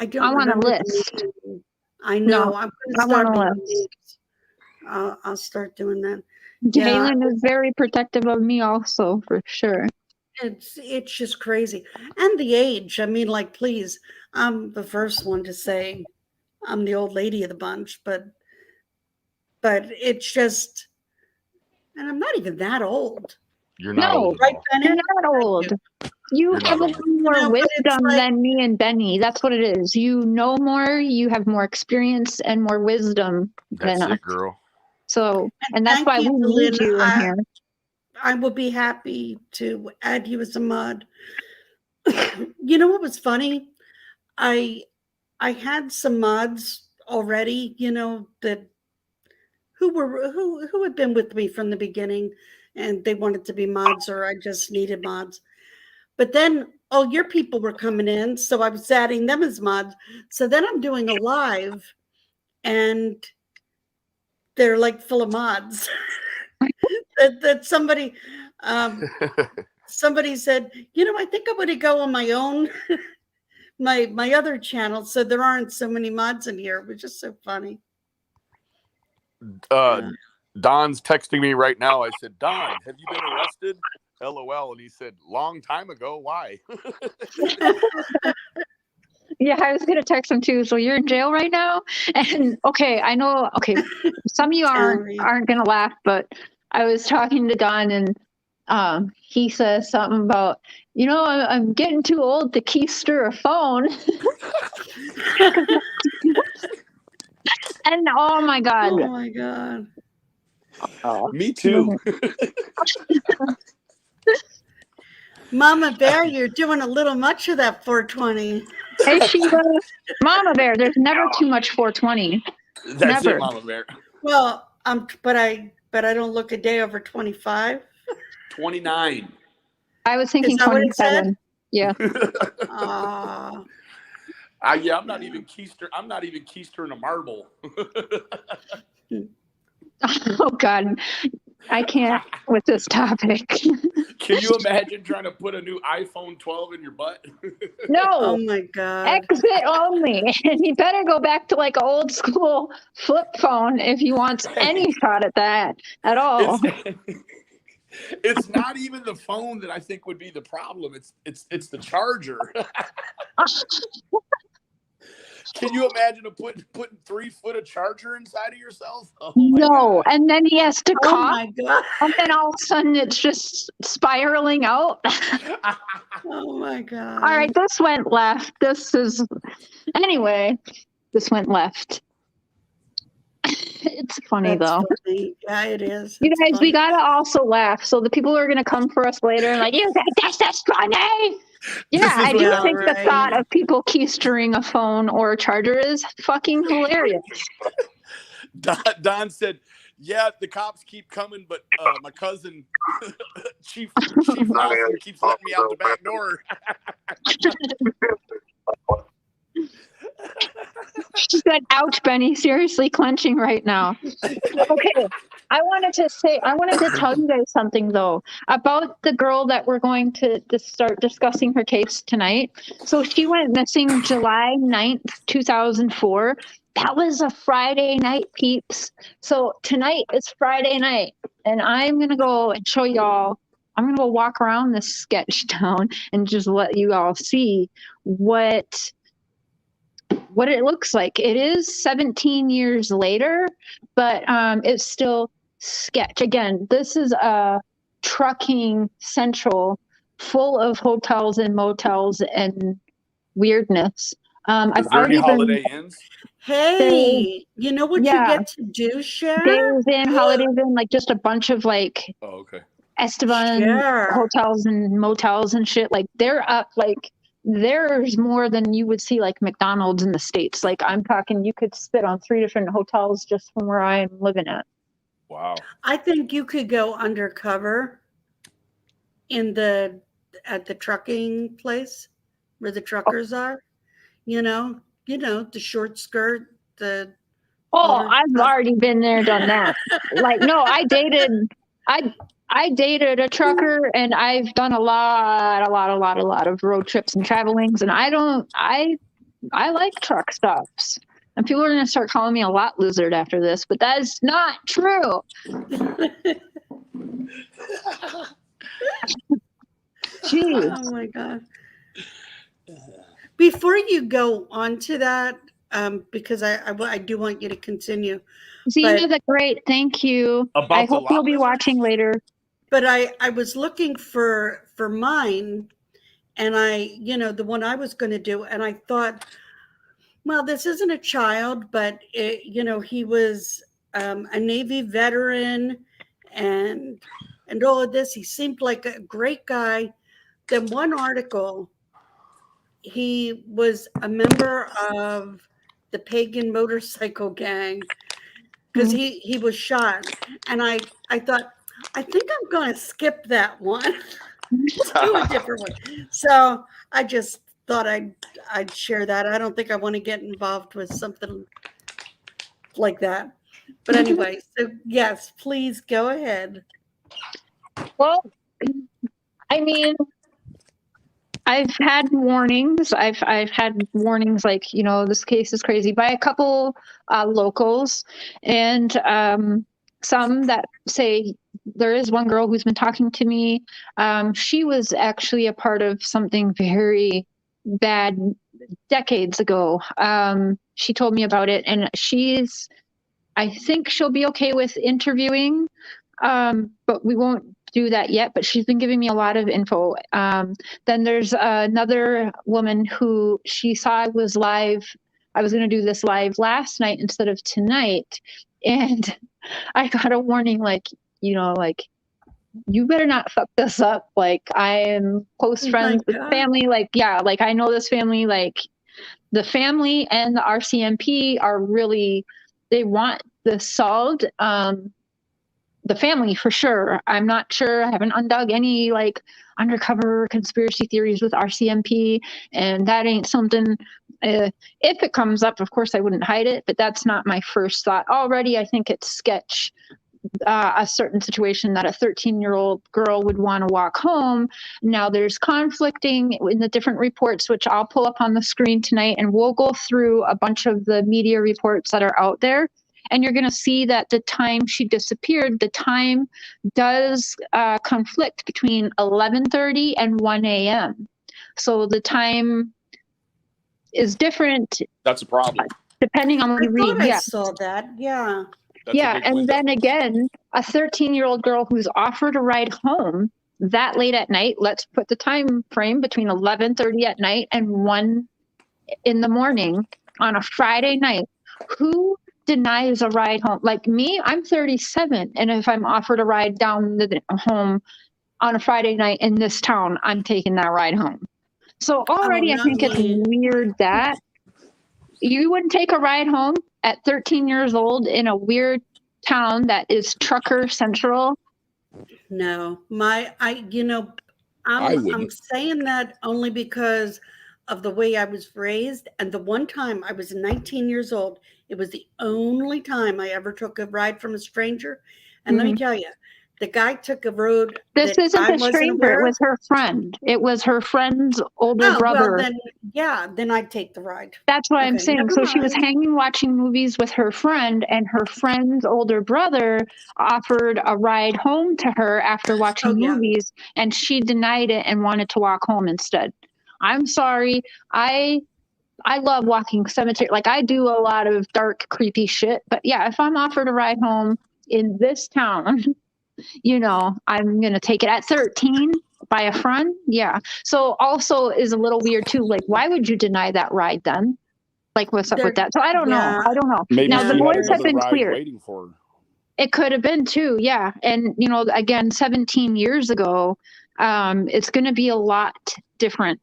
I don't I want a remember the list. name. I No, know. I'm going I to want start a making list. names. I'll start doing that. Yeah, Jalen is very protective of me also, for sure. it's just crazy. And the age. I mean, like, please, I'm the first one to say I'm the old lady of the bunch, but it's just, and I'm not even that old. You're not No, old at Right, all. you're Benny? not old. You You're have not a old. little more But it's wisdom like, than me and Benny. That's what it is. You know more, you have more experience and more wisdom than That's us. it, girl. So, and that's thank why you, we need Lynn. you in here. I will be happy to add you as a mod. You know what was funny? I I had some mods already, that who had been with me from the beginning, and they wanted to be mods, or I just needed mods. But then all your people were coming in, so I was adding them as mods. So then I'm doing a live, and they're like full of mods. that somebody said, I think I'm going to go on my own, my other channel, so there aren't so many mods in here, which is so funny. Don's texting me right now. I said, Don, have you been arrested? LOL. And he said, long time ago. Why? Yeah, I was gonna text him too. So you're in jail right now? And okay, I know. Okay, some of you aren't gonna laugh, but I was talking to Don, and he says something about, I'm getting too old to keister a phone. And oh my god, Oh my god. oh, Me too. Mama Bear, you're doing a little much of that 420. Hey Sheila, Mama Bear. There's never too much 420. That's Never. it, Mama Bear. Well, but I don't look a day over 25. 29. I was thinking Is that what it 27. Yeah. Yeah, I'm not even keistering a marble. Oh God, I can't with this topic. Can you imagine trying to put a new iPhone 12 in your butt? No. Oh my god. Exit only. And you better go back to like an old school flip phone if you want any shot at that at all. It's not even the phone that I think would be the problem. It's the charger. Can you imagine putting 3 foot of charger inside of yourself? Oh my No, God. and then he has to Oh cough, my god. and then all of a sudden it's just spiraling out. Oh my god. All right, this went left. This went left. It's funny though. Funny. Yeah, it is. You It's guys, funny. we gotta also laugh. So the people who are gonna come for us later and like, you think this is funny? Yeah, I do what think the right. thought of people keystering a phone or a charger is fucking hilarious. Don said, yeah, the cops keep coming, but my cousin, Chief Lawson, keeps letting me out the back door. She said, ouch, Benny, seriously clenching right now. Okay, I wanted to tell you guys something, though, about the girl that we're going to start discussing her case tonight. So she went missing July 9th, 2004. That was a Friday night, peeps. So tonight is Friday night, and I'm going to go and show y'all. I'm going to go walk around this sketch town and just let you all see what it looks like. It is 17 years later, but it's still sketch. Again, this is a trucking central full of hotels and motels and weirdness. Is there any Holiday Inns? Hey, you know what you get to do, Cher? Days Inn, Holidays Inn, like just a bunch of like okay. Esteban hotels and motels and shit. Like they're up, like there's more than you would see like McDonald's in the States. Like I'm talking, you could spit on 3 different hotels just from where I'm living at. Wow. I think you could go undercover at the trucking place where the truckers are. The short skirt, Oh, I've already been there, done that. Like, no, I dated a trucker, and I've done a lot of road trips and travelings, and I like truck stops. And people are going to start calling me a lot lizard after this, but that is not true. Jeez. Oh my God. Before you go on to that, because I do want you to continue. Zena the Great, thank you. I hope you'll be watching later. But I was looking for mine, and the one I was going to do, and I thought, well, this isn't a child, but he was a Navy veteran, and all of this. He seemed like a great guy. Then one article, he was a member of the Pagan motorcycle gang, because he was shot, and I thought, I think I'm going to skip that one. Let's do a different one. So I just thought I'd share that. I don't think I want to get involved with something like that. But anyway, so yes, please go ahead. Well, I mean, I've had warnings. I've had warnings like, this case is crazy, by a couple locals, and some that say there is one girl who's been talking to me. She was actually a part of something very bad decades ago. She told me about it, and I think she'll be okay with interviewing, but we won't do that yet. But she's been giving me a lot of info. Then there's another woman who she saw I was live. I was going to do this live last night instead of tonight, and I got a warning, like, you better not fuck this up. Like, I am close friends with family. Like, yeah, like I know this family. Like, the family and the RCMP are really, they want this solved. The family for sure. I'm not sure. I haven't undug any like undercover conspiracy theories with RCMP, and that ain't something. If it comes up, of course I wouldn't hide it, but that's not my first thought. Already, I think it's sketch. A certain situation that a 13-year-old girl would want to walk home. Now there's conflicting in the different reports, which I'll pull up on the screen tonight, and we'll go through a bunch of the media reports that are out there. And you're going to see that the time she disappeared, the time does conflict between 11:30 and 1 a.m. So the time is different. That's a problem. Depending on what you read. I saw that. Yeah. Yeah, and then again, a 13-year-old girl who's offered a ride home that late at night. Let's put the time frame between 11:30 at night and 1 in the morning on a Friday night. Who denies a ride home? Like me, I'm 37, and if I'm offered a ride down the home on a Friday night in this town, I'm taking that ride home. So already I think it's weird that you wouldn't take a ride home at 13 years old in a weird town that is trucker central. No, I'm saying that only because of the way I was raised. And the one time I was 19 years old, it was the only time I ever took a ride from a stranger. And let me tell you, the guy took a road. This isn't a stranger. It was her friend. It was her friend's older brother. Well, then I'd take the ride. That's what I'm saying. So she was hanging, watching movies with her friend, and her friend's older brother offered a ride home to her after watching movies, and she denied it and wanted to walk home instead. I'm sorry. I love walking cemetery. Like, I do a lot of dark, creepy shit. But yeah, if I'm offered a ride home in this town, I'm going to take it at 13 by a friend. Yeah. So also is a little weird too. Like, why would you deny that ride then? Like, what's up with that? So I don't know. I don't know. Maybe now the boys have been cleared. Waiting for her. It could have been too. Yeah. And, again, 17 years ago, it's going to be a lot different.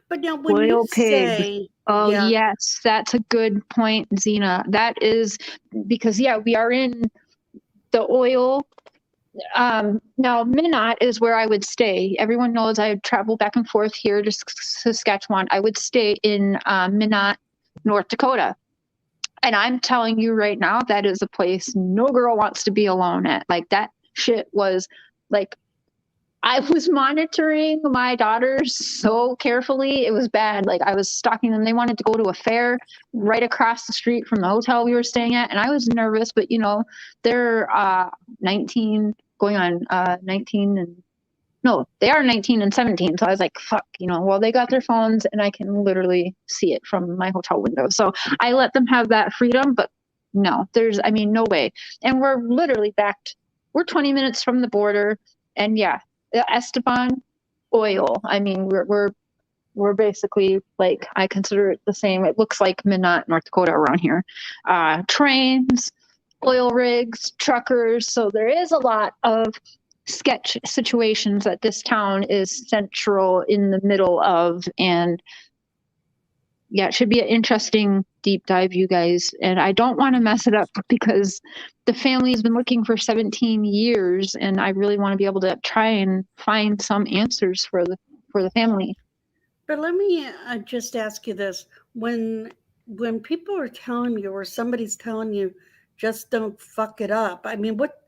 But now when you say... Oh, yes. That's a good point, Zena. That is because, we are in the oil. Now Minot is where I would stay. Everyone knows I travel back and forth here to Saskatchewan. I would stay in Minot, North Dakota. And I'm telling you right now, that is a place no girl wants to be alone at. Like, that shit was like, I was monitoring my daughters so carefully. It was bad. Like, I was stalking them. They wanted to go to a fair right across the street from the hotel we were staying at. And I was nervous, but they're 19 going on 19 and no, they are 19 and 17. So I was like, fuck, well, they got their phones and I can literally see it from my hotel window. So I let them have that freedom, but no, no way. And we're literally we're 20 minutes from the border. And yeah, Esteban oil. I mean, we're basically, like, I consider it the same. It looks like Minot, North Dakota around here. Trains, oil rigs, truckers. So there is a lot of sketch situations that this town is central in the middle of. And yeah, it should be an interesting deep dive, you guys. And I don't want to mess it up because the family has been looking for 17 years and I really want to be able to try and find some answers for the family. But let me just ask you this. When people are telling you, or somebody's telling you, just don't fuck it up, I mean, what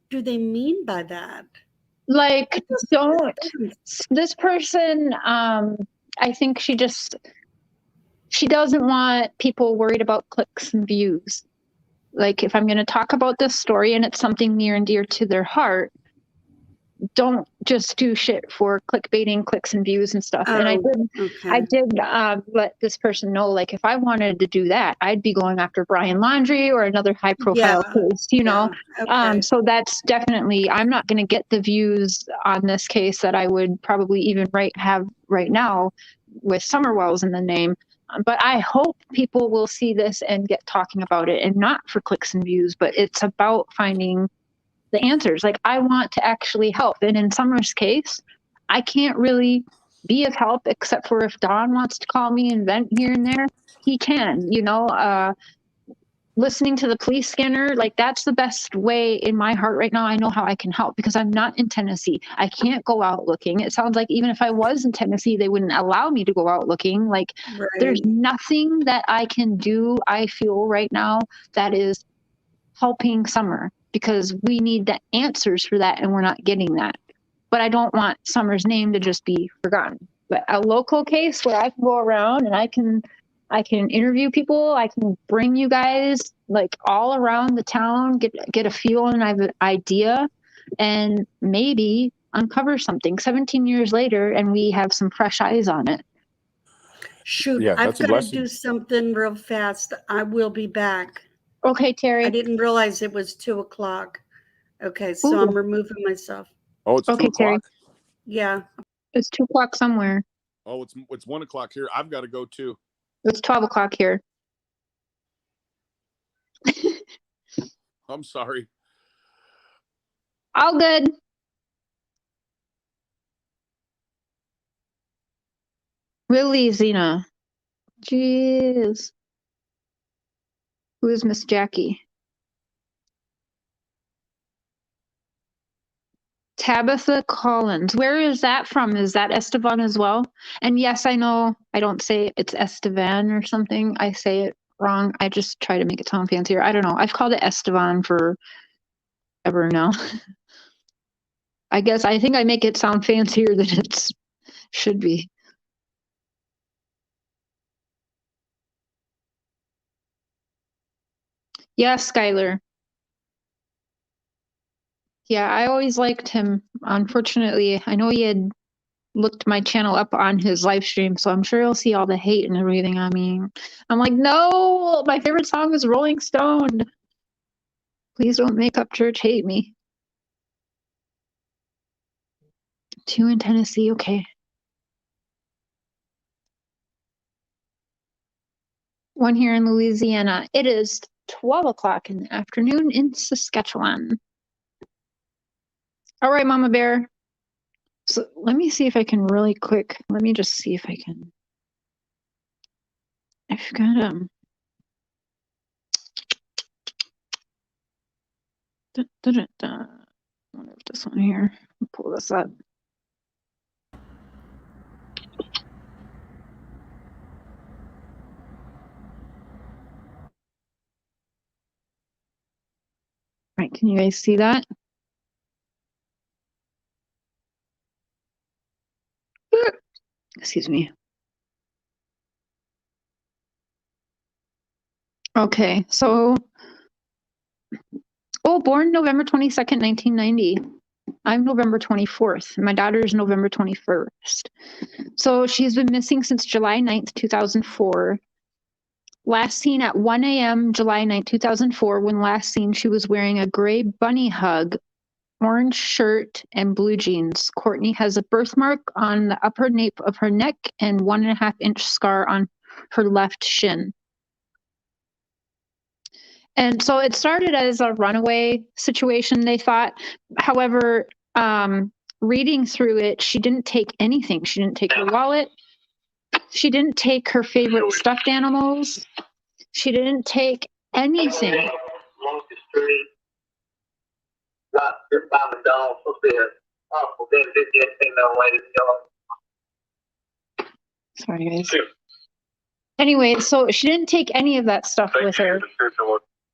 do they mean by that? Like, this person, I think she doesn't want people worried about clicks and views. Like, if I'm going to talk about this story and it's something near and dear to their heart, don't just do shit for clickbaiting, clicks and views and stuff. And I did let this person know, like, if I wanted to do that, I'd be going after Brian Laundrie or another high profile case, Okay. So that's definitely, I'm not going to get the views on this case that I would probably even have right now with Summerwells in the name. But I hope people will see this and get talking about it, and not for clicks and views, but it's about finding the answers. Like, I want to actually help. And in Summer's case, I can't really be of help except for if Don wants to call me and vent here and there, he can, listening to the police scanner, like, that's the best way in my heart right now. I know how I can help because I'm not in Tennessee. I can't go out looking. It sounds like even if I was in Tennessee, they wouldn't allow me to go out looking. Like, right. There's nothing that I can do, I feel right now, that is helping Summer, because we need the answers for that and we're not getting that. But I don't want Summer's name to just be forgotten. But a local case where I can go around and I can interview people, I can bring you guys, like, all around the town, get a feel and I have an idea, and maybe uncover something 17 years later and we have some fresh eyes on it. Shoot, yeah, I've got to do something real fast. I will be back. Okay, Terry. I didn't realize it was 2:00. Okay, so Ooh. I'm removing myself. Oh, it's okay, 2:00? Terry. Yeah. It's 2:00 somewhere. Oh, it's 1:00 here. I've got to go too. It's 12:00 here. I'm sorry. All good. Really, Zena? Jeez. Who is Miss Jackie? Tabitha Collins. Where is that from? Is that Esteban as well? And yes, I know I don't say it's Esteban or something. I say it wrong. I just try to make it sound fancier. I don't know. I've called it Esteban for ever now. I think I make it sound fancier than it should be. Yeah, Skylar. Yeah, I always liked him. Unfortunately, I know he had looked my channel up on his live stream, so I'm sure he'll see all the hate and everything on me. I'm like, no, my favorite song is Rolling Stone. Please don't make Up Church hate me. 2 in Tennessee, okay. 1 here in Louisiana. It is 12:00 in the afternoon in Saskatchewan. All right, Mama Bear. So let me see if I can really quick. Let me just see if I can. I've got I wonder if this one here. I'll pull this up. Can you guys see that? Excuse me. Okay, so, born November 22nd, 1990. I'm November 24th. My daughter is November 21st. So she's been missing since July 9th, 2004. Last seen at 1 a.m. July 9th, 2004. When last seen, she was wearing a gray bunny hug, orange shirt, and blue jeans. Courtney has a birthmark on the upper nape of her neck and 1.5-inch scar on her left shin. And so it started as a runaway situation, they thought. However, reading through it, she didn't take anything. She didn't take her wallet. She didn't take her favorite stuffed animals. She didn't take anything. Sorry, guys. Anyway, so she didn't take any of that stuff with her.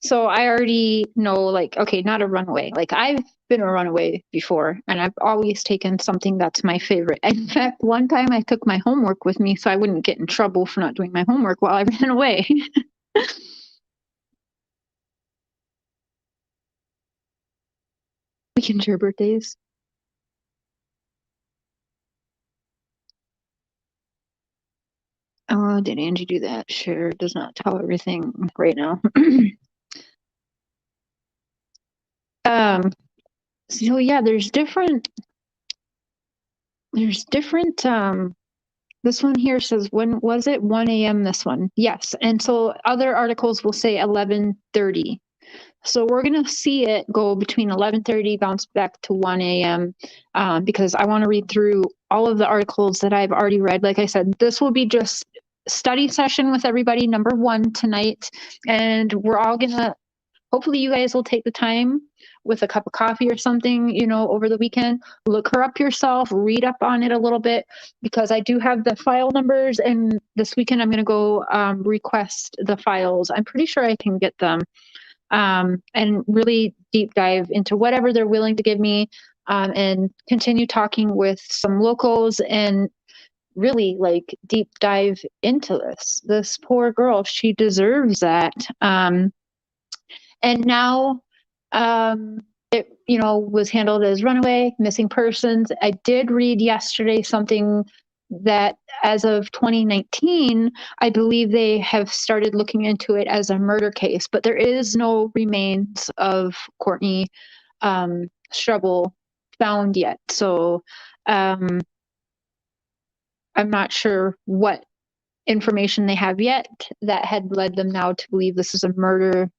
So I already know, like, okay, not a runaway. Like, I've been a runaway before, and I've always taken something that's my favorite. In fact, one time I took my homework with me so I wouldn't get in trouble for not doing my homework while I ran away. We can share birthdays. Oh, did Angie do that? Sure, does not tell everything right now. So yeah, there's different, this one here says, when was it? 1 a.m. this one. Yes. And so other articles will say 11:30. So we're going to see it go between 11:30, bounce back to 1 a.m. Because I want to read through all of the articles that I've already read. Like I said, this will be just study session with everybody, number 1 tonight. And we're all going to, hopefully you guys will take the time with a cup of coffee or something, you know, over the weekend, look her up yourself, read up on it a little bit, because I do have the file numbers, and this weekend I'm going to go request the files. I'm pretty sure I can get them, and really deep dive into whatever they're willing to give me, and continue talking with some locals and really like deep dive into this poor girl. She deserves that. And now it, you know, was handled as runaway, missing persons. I did read yesterday something that as of 2019, I believe they have started looking into it as a murder case, but there is no remains of Courtney Strubble found yet. So I'm not sure what information they have yet that had led them now to believe this is a murder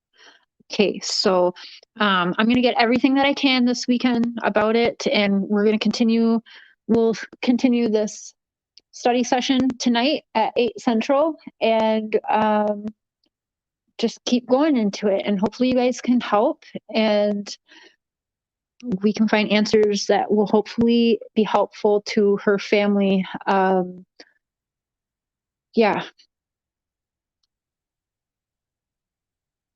case. So I'm going to get everything that I can this weekend about it, and we'll continue this study session tonight at 8 Central, and just keep going into it, and hopefully you guys can help, and we can find answers that will hopefully be helpful to her family. Yeah.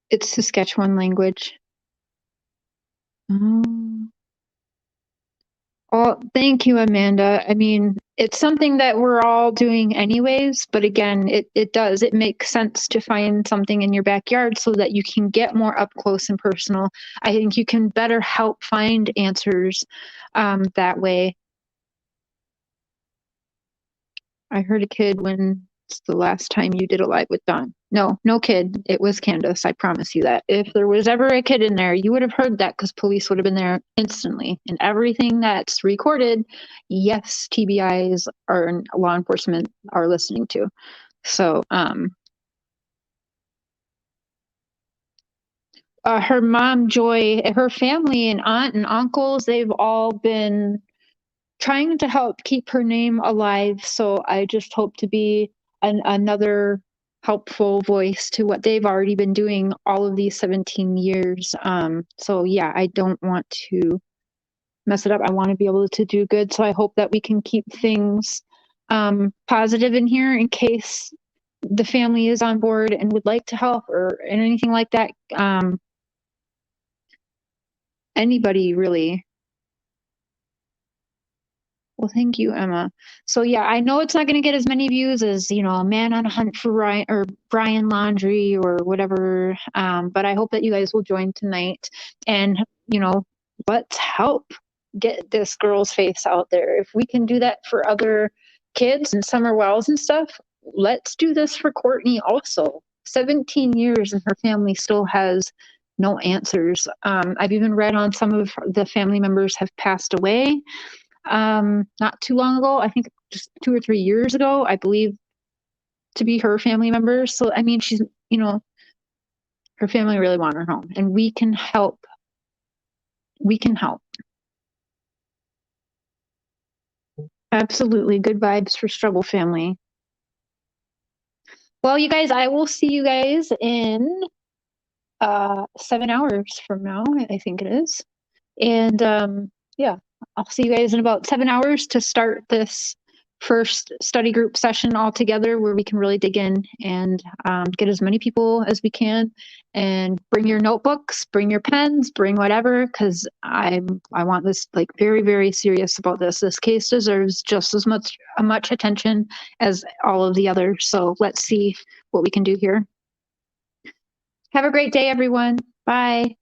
It's Saskatchewan language. Oh, thank you, Amanda. I mean, it's something that we're all doing anyways, but again, it makes sense to find something in your backyard so that you can get more up close and personal. I think you can better help find answers that way. I heard a kid when it's the last time you did a live with Dawn. No kid. It was Candace. I promise you that. If there was ever a kid in there, you would have heard that because police would have been there instantly. And everything that's recorded, yes, TBIs or law enforcement are listening to. So, her mom, Joy, her family and aunt and uncles, they've all been trying to help keep her name alive. So I just hope to be another helpful voice to what they've already been doing all of these 17 years. So yeah, I don't want to mess it up. I want to be able to do good. So I hope that we can keep things positive in here in case the family is on board and would like to help or anything like that. anybody really. Well, thank you, Emma. So yeah, I know it's not going to get as many views as, you know, A Man on a Hunt for Ryan or Brian Laundrie or whatever. But I hope that you guys will join tonight, and, you know, let's help get this girl's face out there. If we can do that for other kids and Summer Wells and stuff, let's do this for Courtney also. 17 years and her family still has no answers. I've even read on some of the family members have passed away. Not too long ago, I think just 2 or 3 years ago, I believe, to be her family members. So, I mean, she's, you know, her family really want her home, and we can help. We can help. Absolutely. Good vibes for Struggle Family. Well, you guys, I will see you guys in 7 hours from now, I think it is. And yeah, I'll see you guys in about 7 hours to start this first study group session all together, where we can really dig in and get as many people as we can. And bring your notebooks, bring your pens, bring whatever, because I want this, like, very, very serious about this. This case deserves just as much attention as all of the others. So let's see what we can do here. Have a great day, everyone. Bye.